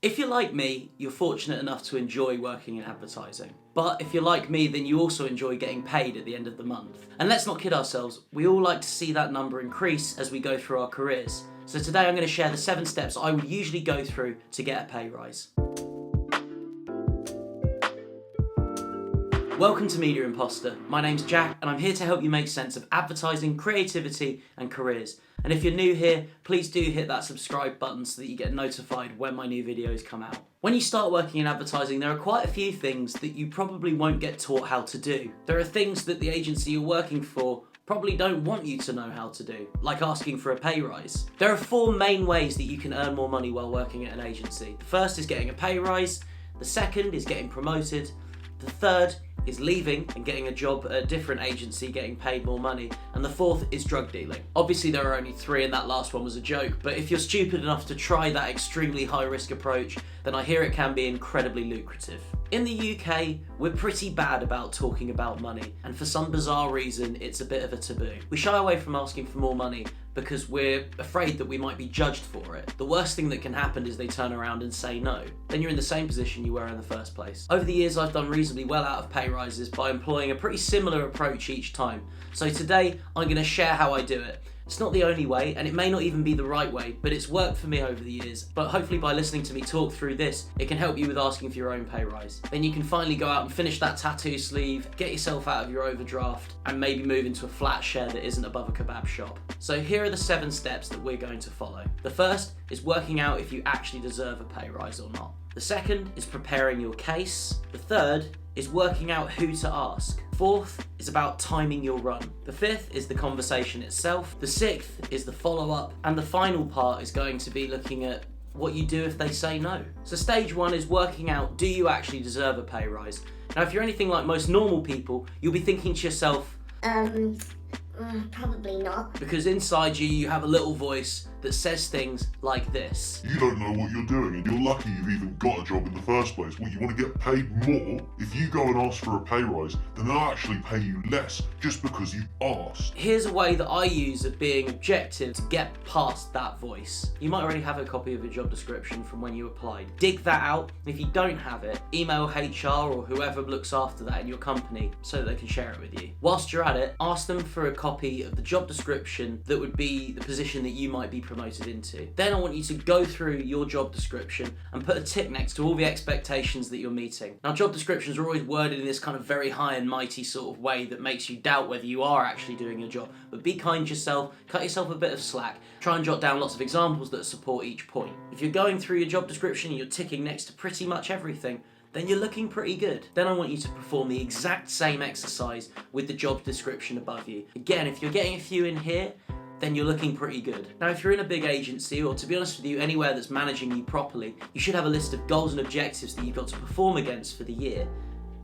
If you're like me, you're fortunate enough to enjoy working in advertising. But if you're like me, then you also enjoy getting paid at the end of the month. And let's not kid ourselves, we all like to see that number increase as we go through our careers. So today I'm going to share the 7 steps I would usually go through to get a pay rise. Welcome to Media Imposter. My name's Jack and I'm here to help you make sense of advertising, creativity and careers. And if you're new here, please do hit that subscribe button so that you get notified when my new videos come out. When you start working in advertising, there are quite a few things that you probably won't get taught how to do. There are things that the agency you're working for probably don't want you to know how to do, like asking for a pay rise. There are 4 main ways that you can earn more money while working at an agency. The first is getting a pay rise, the second is getting promoted, the third is leaving and getting a job at a different agency, getting paid more money, and the fourth is drug dealing. Obviously there are only 3 and that last one was a joke, but if you're stupid enough to try that extremely high risk approach, then I hear it can be incredibly lucrative. In the UK, we're pretty bad about talking about money, and for some bizarre reason, it's a bit of a taboo. We shy away from asking for more money because we're afraid that we might be judged for it. The worst thing that can happen is they turn around and say no. Then you're in the same position you were in the first place. Over the years, I've done reasonably well out of pay rises by employing a pretty similar approach each time. So today, I'm going to share how I do it. It's not the only way, and it may not even be the right way, but it's worked for me over the years. But hopefully by listening to me talk through this, it can help you with asking for your own pay rise. Then you can finally go out and finish that tattoo sleeve, get yourself out of your overdraft, and maybe move into a flat share that isn't above a kebab shop. So here are the 7 steps that we're going to follow. The first is working out if you actually deserve a pay rise or not. The second is preparing your case. The third is working out who to ask. Fourth is about timing your run. The 5th is the conversation itself. The 6th is the follow-up. And the final part is going to be looking at what you do if they say no. So stage 1 is working out, do you actually deserve a pay rise? Now, if you're anything like most normal people, you'll be thinking to yourself, probably not. Because inside you have a little voice that says things like this. You don't know what you're doing and you're lucky you've even got a job in the first place. Well, you want to get paid more? If you go and ask for a pay rise, then they'll actually pay you less just because you asked. Here's a way that I use of being objective to get past that voice. You might already have a copy of a job description from when you applied. Dig that out, and if you don't have it, email HR or whoever looks after that in your company so that they can share it with you. Whilst you're at it, ask them for a copy of the job description that would be the position that you might be promoted into. Then I want you to go through your job description and put a tick next to all the expectations that you're meeting. Now, job descriptions are always worded in this kind of very high and mighty sort of way that makes you doubt whether you are actually doing your job. But be kind to yourself, cut yourself a bit of slack, try and jot down lots of examples that support each point. If you're going through your job description and you're ticking next to pretty much everything, then you're looking pretty good. Then I want you to perform the exact same exercise with the job description above you. Again, if you're getting a few in here, then you're looking pretty good. Now, if you're in a big agency, or to be honest with you, anywhere that's managing you properly, you should have a list of goals and objectives that you've got to perform against for the year.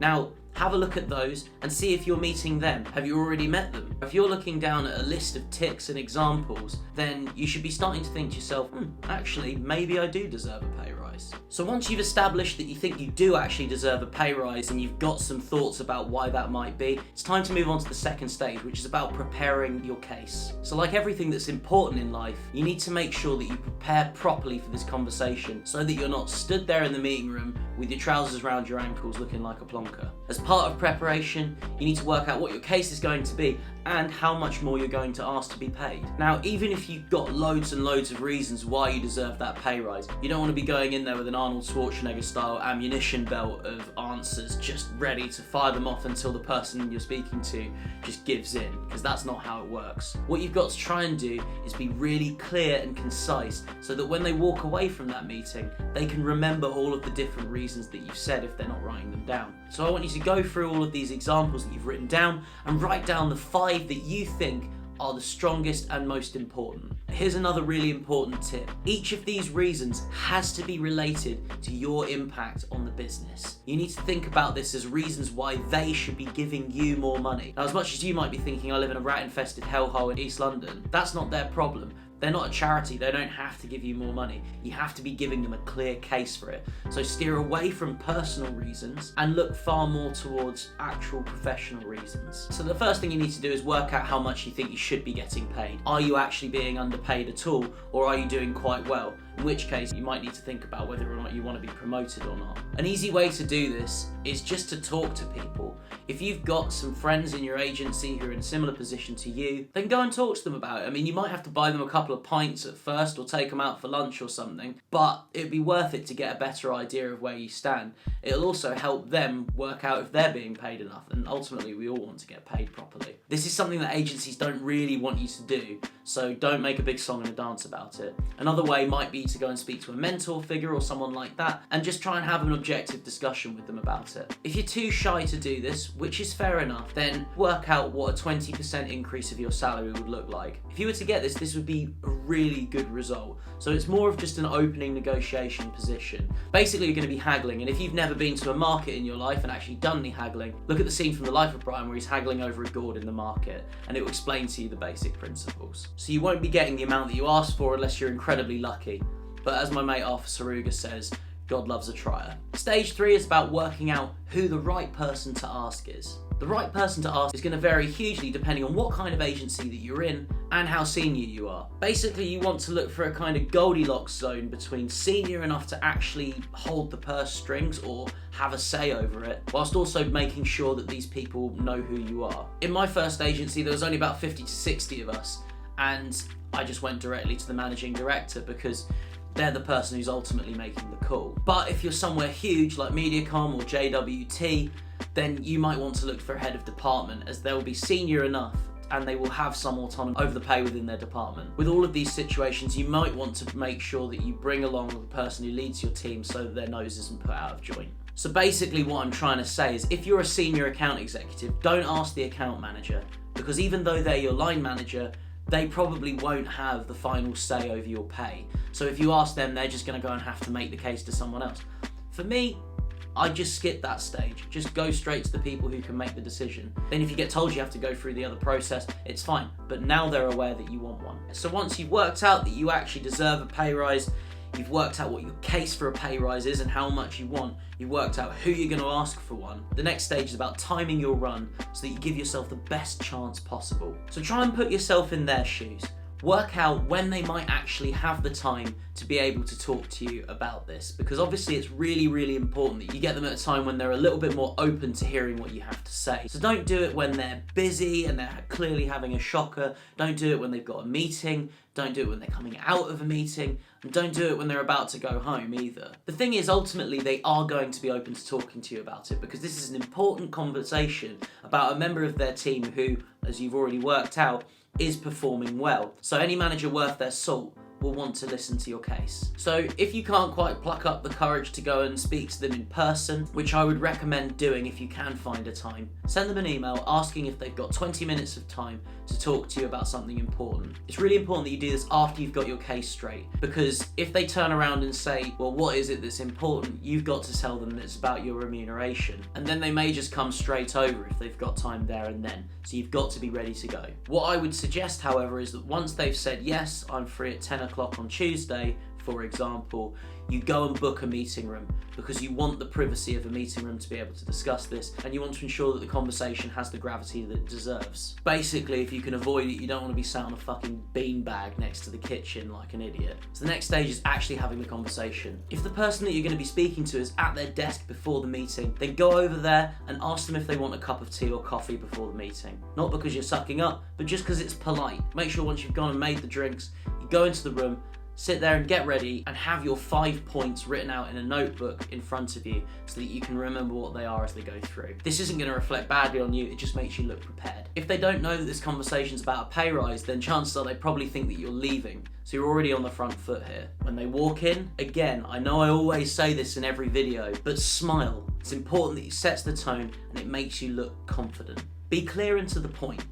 Now, have a look at those and see if you're meeting them. Have you already met them? If you're looking down at a list of ticks and examples, then you should be starting to think to yourself, actually, maybe I do deserve a pay rise. So once you've established that you think you do actually deserve a pay rise and you've got some thoughts about why that might be, it's time to move on to the second stage, which is about preparing your case. So like everything that's important in life, you need to make sure that you prepare properly for this conversation so that you're not stood there in the meeting room with your trousers around your ankles looking like a plonker. As part of preparation, you need to work out what your case is going to be and how much more you're going to ask to be paid. Now, even if you've got loads and loads of reasons why you deserve that pay rise, you don't want to be going in there with an Arnold Schwarzenegger style ammunition belt of answers just ready to fire them off until the person you're speaking to just gives in, because that's not how it works. What you've got to try and do is be really clear and concise so that when they walk away from that meeting, they can remember all of the different reasons that you've said if they're not writing them down. So I want you to go through all of these examples that you've written down and write down the 5 that you think are the strongest and most important. Here's another really important tip. Each of these reasons has to be related to your impact on the business. You need to think about this as reasons why they should be giving you more money. Now, as much as you might be thinking I live in a rat-infested hellhole in East London, that's not their problem. They're not a charity, they don't have to give you more money. You have to be giving them a clear case for it. So steer away from personal reasons and look far more towards actual professional reasons. So the first thing you need to do is work out how much you think you should be getting paid. Are you actually being underpaid at all, or are you doing quite well? in which case you might need to think about whether or not you want to be promoted or not. An easy way to do this is just to talk to people. If you've got some friends in your agency who are in a similar position to you, then go and talk to them about it. I mean, you might have to buy them a couple of pints at first or take them out for lunch or something, but it'd be worth it to get a better idea of where you stand. It'll also help them work out if they're being paid enough, and ultimately we all want to get paid properly. This is something that agencies don't really want you to do, so don't make a big song and a dance about it. Another way might be to go and speak to a mentor figure or someone like that and just try and have an objective discussion with them about it. If you're too shy to do this, which is fair enough, then work out what a 20% increase of your salary would look like. If you were to get this, this would be a really good result. So it's more of just an opening negotiation position. Basically, you're going to be haggling, and if you've never been to a market in your life and actually done any haggling, look at the scene from The Life of Brian where he's haggling over a gourd in the market, and it will explain to you the basic principles. So you won't be getting the amount that you asked for unless you're incredibly lucky. But as my mate Arthur Saruga says, God loves a trier. Stage 3 is about working out who the right person to ask is. The right person to ask is going to vary hugely depending on what kind of agency that you're in and how senior you are. Basically, you want to look for a kind of Goldilocks zone between senior enough to actually hold the purse strings or have a say over it, whilst also making sure that these people know who you are. In my first agency, there was only about 50 to 60 of us, and I just went directly to the managing director because they're the person who's ultimately making the call. But if you're somewhere huge like Mediacom or JWT, then you might want to look for a head of department, as they'll be senior enough and they will have some autonomy over the pay within their department. With all of these situations, you might want to make sure that you bring along the person who leads your team so that their nose isn't put out of joint. So basically what I'm trying to say is, if you're a senior account executive, don't ask the account manager, because even though they're your line manager, they probably won't have the final say over your pay. So if you ask them, they're just going to go and have to make the case to someone else. For me, I just skip that stage. Just go straight to the people who can make the decision. Then if you get told you have to go through the other process, it's fine. But now they're aware that you want one. So once you've worked out that you actually deserve a pay rise, you've worked out what your case for a pay rise is and how much you want, you've worked out who you're going to ask for one, the next stage is about timing your run so that you give yourself the best chance possible. So try and put yourself in their shoes. Work out when they might actually have the time to be able to talk to you about this, because obviously it's really, really important that you get them at a time when they're a little bit more open to hearing what you have to say. So don't do it when they're busy and they're clearly having a shocker. Don't do it when they've got a meeting. Don't do it when they're coming out of a meeting. And don't do it when they're about to go home either. The thing is, ultimately, they are going to be open to talking to you about it, because this is an important conversation about a member of their team who, as you've already worked out, is performing well. So any manager worth their salt will want to listen to your case. So if you can't quite pluck up the courage to go and speak to them in person, which I would recommend doing if you can find a time, send them an email asking if they've got 20 minutes of time to talk to you about something important. It's really important that you do this after you've got your case straight, because if they turn around and say, well, what is it that's important? You've got to tell them that it's about your remuneration. And then they may just come straight over if they've got time there and then. So you've got to be ready to go. What I would suggest, however, is that once they've said, yes, I'm free at 10 o'clock on Tuesday, for example, you go and book a meeting room, because you want the privacy of a meeting room to be able to discuss this, and you want to ensure that the conversation has the gravity that it deserves. Basically, if you can avoid it, you don't want to be sat on a fucking beanbag next to the kitchen like an idiot. So the next stage is actually having the conversation. If the person that you're going to be speaking to is at their desk before the meeting, then go over there and ask them if they want a cup of tea or coffee before the meeting. Not because you're sucking up, but just because it's polite. Make sure once you've gone and made the drinks, you go into the room, sit there and get ready and have your 5 points written out in a notebook in front of you so that you can remember what they are as they go through. This isn't going to reflect badly on you, it just makes you look prepared. If they don't know that this conversation's about a pay rise, then chances are they probably think that you're leaving, so you're already on the front foot here. When they walk in, again, I know I always say this in every video, but smile. It's important that it sets the tone and it makes you look confident. Be clear and to the point.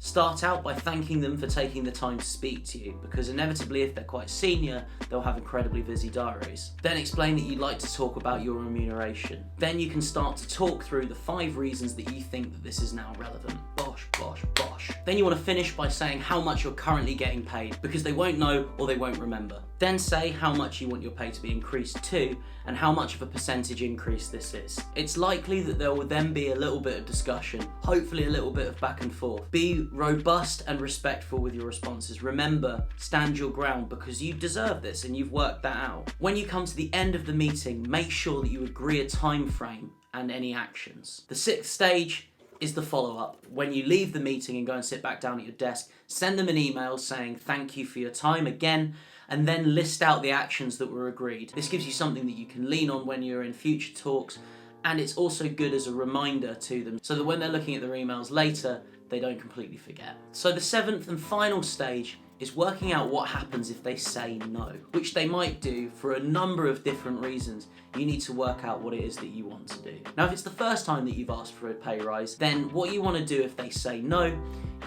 Start out by thanking them for taking the time to speak to you, because inevitably if they're quite senior, they'll have incredibly busy diaries. Then explain that you'd like to talk about your remuneration. Then you can start to talk through the 5 reasons that you think that this is now relevant. Bosh. bosh, bosh, bosh. Then you want to finish by saying how much you're currently getting paid, because they won't know or they won't remember. Then say how much you want your pay to be increased to and how much of a percentage increase this is. It's likely that there will then be a little bit of discussion, hopefully a little bit of back and forth. Be robust and respectful with your responses. Remember, stand your ground because you deserve this and you've worked that out. When you come to the end of the meeting, make sure that you agree a time frame and any actions. The sixth stage is the follow-up. When you leave the meeting and go and sit back down at your desk, send them an email saying thank you for your time again, and then list out the actions that were agreed. This gives you something that you can lean on when you're in future talks, and it's also good as a reminder to them so that when they're looking at their emails later, they don't completely forget. So the seventh and final stage is working out what happens if they say no, which they might do for a number of different reasons. You need to work out what it is that you want to do. Now, if it's the first time that you've asked for a pay rise, then what you want to do if they say no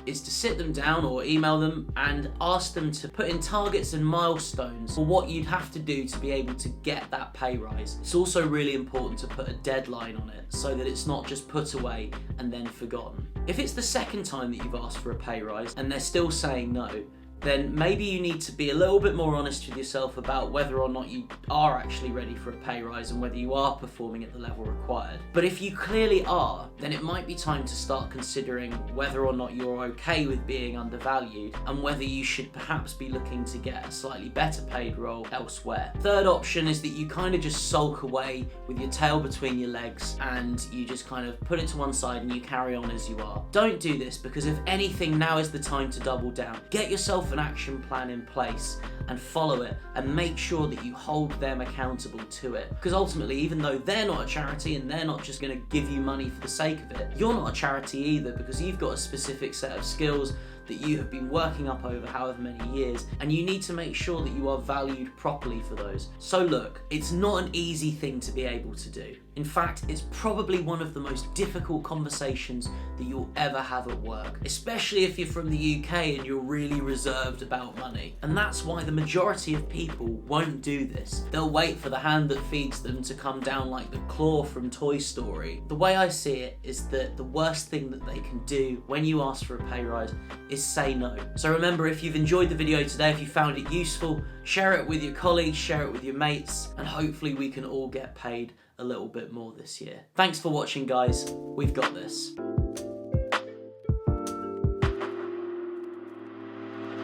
is to sit them down or email them and ask them to put in targets and milestones for what you'd have to do to be able to get that pay rise. It's also really important to put a deadline on it so that it's not just put away and then forgotten. If it's the second time that you've asked for a pay rise and they're still saying no, then maybe you need to be a little bit more honest with yourself about whether or not you are actually ready for a pay rise and whether you are performing at the level required. But if you clearly are, then it might be time to start considering whether or not you're okay with being undervalued and whether you should perhaps be looking to get a slightly better paid role elsewhere. Third option is that you kind of just sulk away with your tail between your legs and you just kind of put it to one side and you carry on as you are. Don't do this, because if anything, now is the time to double down. Get yourself an action plan in place and follow it, and make sure that you hold them accountable to it, because ultimately, even though they're not a charity and they're not just going to give you money for the sake of it, you're not a charity either, because you've got a specific set of skills that you have been working up over however many years, and you need to make sure that you are valued properly for those. So look, it's not an easy thing to be able to do. In fact, it's probably one of the most difficult conversations that you'll ever have at work, especially if you're from the UK and you're really reserved about money. And that's why the majority of people won't do this. They'll wait for the hand that feeds them to come down like the claw from Toy Story. The way I see it is that the worst thing that they can do when you ask for a pay rise is say no. So remember, if you've enjoyed the video today, if you found it useful, share it with your colleagues, share it with your mates, and hopefully we can all get paid a little bit more this year. Thanks for watching, guys. We've got this.